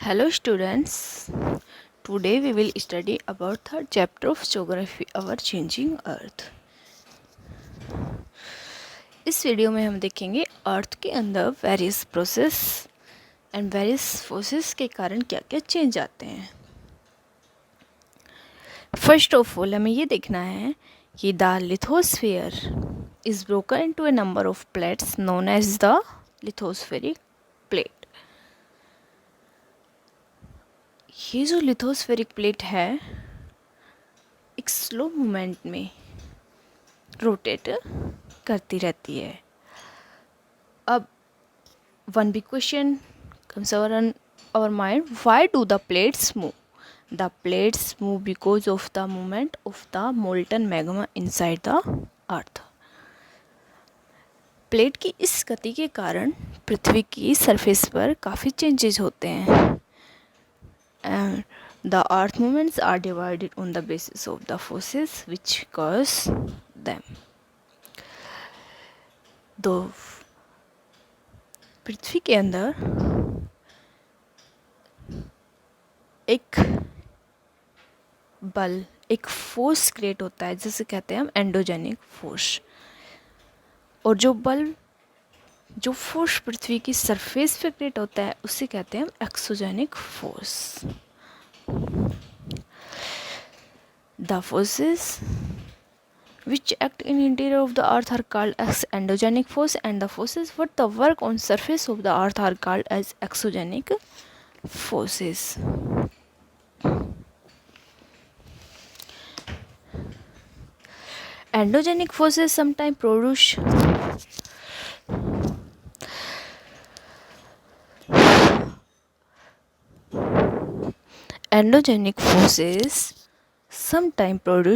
Hello students, today we will study about third chapter of geography, our changing earth. इस video में हम देखेंगे अर्थ के अंदर various process and various forces के कारण क्या क्या चेंज आते हैं. फर्स्ट ऑफ ऑल हमें ये देखना है कि the lithosphere is broken into a number of plates known as the lithospheric plate. ये जो लिथोस्फेरिक प्लेट है एक स्लो मूवमेंट में रोटेट करती रहती है. अब one big question comes our mind, why do the plates move? The plates move because of the movement of the molten magma inside the earth. Plate की इस गति के कारण पृथ्वी की सरफेस पर काफ़ी चेंजेस होते हैं. And the earth movements are divided on the basis of the forces which cause them. तो पृथ्वी के अंदर एक बल एक फोर्स क्रिएट होता है जिसे कहते हैं हम एंडोजेनिक फोर्स. और जो फोर्स पृथ्वी की सरफेस पे क्रिएट होता है उसे कहते हैं हम exogenic force. The forces which act in interior of the earth are called as endogenic force, and the forces what the work on surface of the earth are called as exogenic forces. Endogenic forces sometimes produce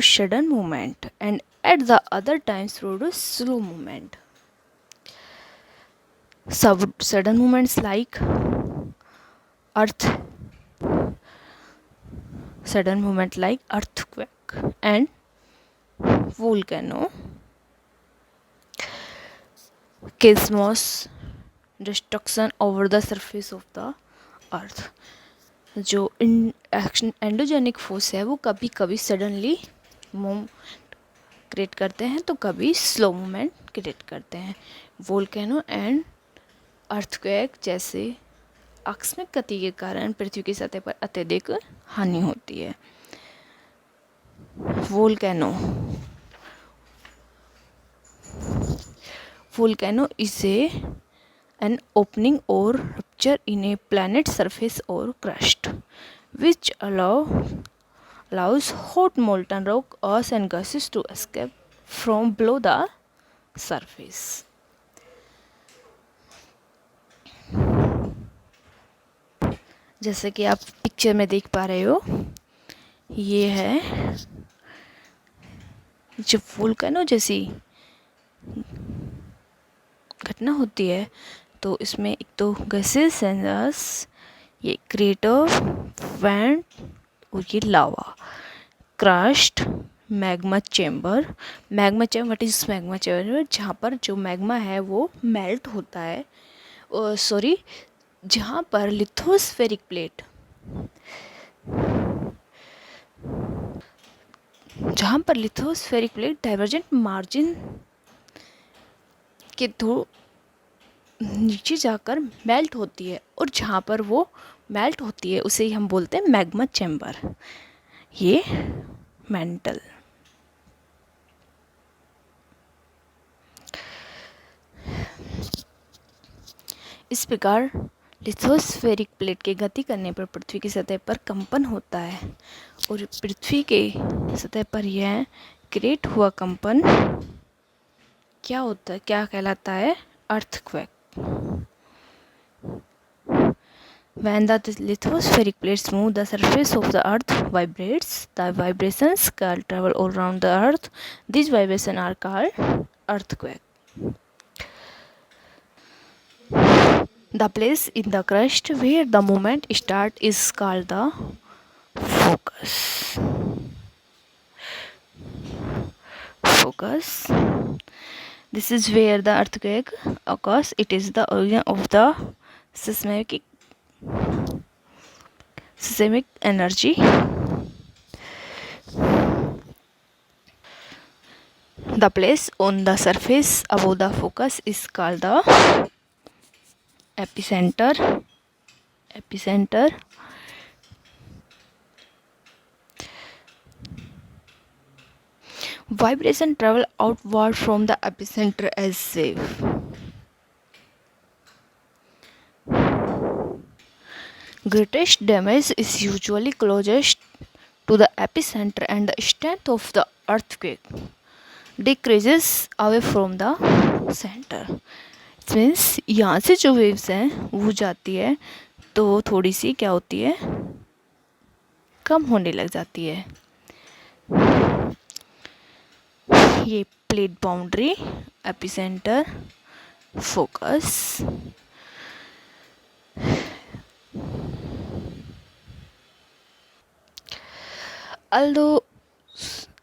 sudden movement and at the other times produce slow movement. Sudden movements like earthquake and volcano, cosmos destruction over the surface of the earth. जो endogenic force है वो कभी कभी suddenly move create करते हैं तो कभी slow movement create करते हैं. वोल्केनो एंड अर्थक्वेक जैसे आकस्मिक गति के कारण पृथ्वी की सतह पर अत्यधिक हानि होती है. Volcano is an opening or rupture in a planet's surface or crust, which allows hot molten rock, ice and gases to escape from below the surface. जैसे कि आप पिक्चर में देख पा रहे हो, ये है जब वोल्केनो जैसी घटना होती है तो इसमें एक तो गैसेस एंड ये क्रेटर, वेंट और ये lava, crushed magma chamber. What is magma chamber? जहाँ पर जो मैग्मा है वो मेल्ट होता है. जहाँ पर लिथोस्फेरिक प्लेट डाइवर्जेंट मार्जिन के थ्रू नीचे जाकर मेल्ट होती है और जहाँ पर वो मेल्ट होती है उसे ही हम बोलते हैं मैग्मा चैम्बर. ये मेंटल. इस प्रकार लिथोस्फेरिक प्लेट के गति करने पर पृथ्वी की सतह पर कंपन होता है और पृथ्वी के सतह पर यह क्रिएट हुआ कंपन क्या कहलाता है? Earthquake. When the lithospheric plates move, the surface of the earth vibrates. The vibrations travel all around the earth. These vibrations are called earthquake. The place in the crust where the movement starts is called the focus. This is where the earthquake occurs. It is the origin of the seismic seismic energy. The place on the surface above the focus is called the epicenter. Vibration travel outward from the epicenter as wave. Greatest damage is usually closest to the epicenter, and the strength of the earthquake decreases away from the center. It means यहाँ से जो waves हैं वो जाती है तो थोड़ी सी क्या होती है, कम होने लग जाती है. ये plate boundary, epicentre, focus. Although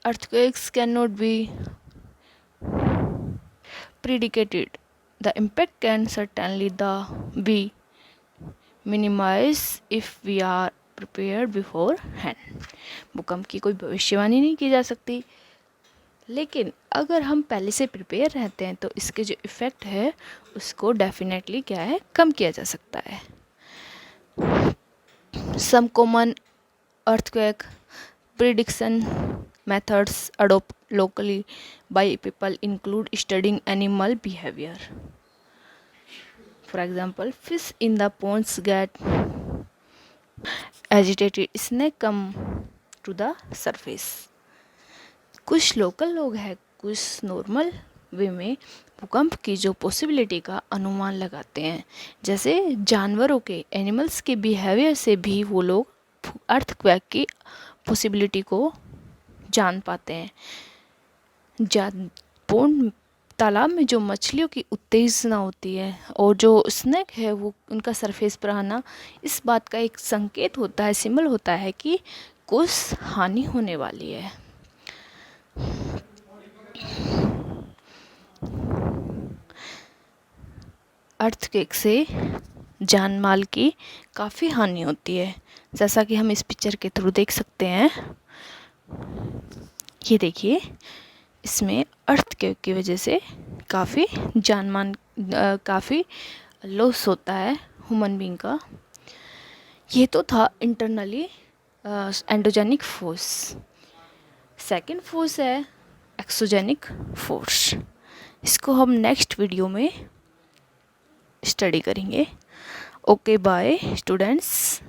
earthquakes cannot be predicted, the impact can certainly be minimized if we are prepared beforehand. भूकंप की कोई भविष्यवाणी नहीं की जा सकती, लेकिन अगर हम पहले से प्रिपेयर रहते हैं तो इसके जो इफ़ेक्ट है उसको डेफिनेटली क्या है, कम किया जा सकता है. Some common earthquake prediction methods adopted locally by people include studying animal behavior. For example, fish in the ponds get agitated, snake come to the surface. कुछ लोकल लोग हैं, कुछ नॉर्मल वे में भूकंप की जो पॉसिबिलिटी का अनुमान लगाते हैं. जैसे जानवरों के, एनिमल्स के बिहेवियर से भी वो लोग अर्थक्वेक की पॉसिबिलिटी को जान पाते हैं. पोंड तालाब में जो मछलियों की उत्तेजना होती है और जो स्नेक है वो उनका सरफेस पर आना, इस बात का एक संकेत होता है, सिंबल होता है कि कुछ हानि होने वाली है. अर्थक्वेक से जान माल की काफ़ी हानि होती है, जैसा कि हम इस पिक्चर के थ्रू देख सकते हैं. ये देखिए, इसमें अर्थक्वेक की वजह से काफ़ी जानमान काफ़ी लॉस होता है ह्यूमन बीइंग का. ये तो था internally endogenic force. Second force है एक्सोजेनिक फोर्स. इसको हम नेक्स्ट वीडियो में स्टडी करेंगे. Okay, bye students.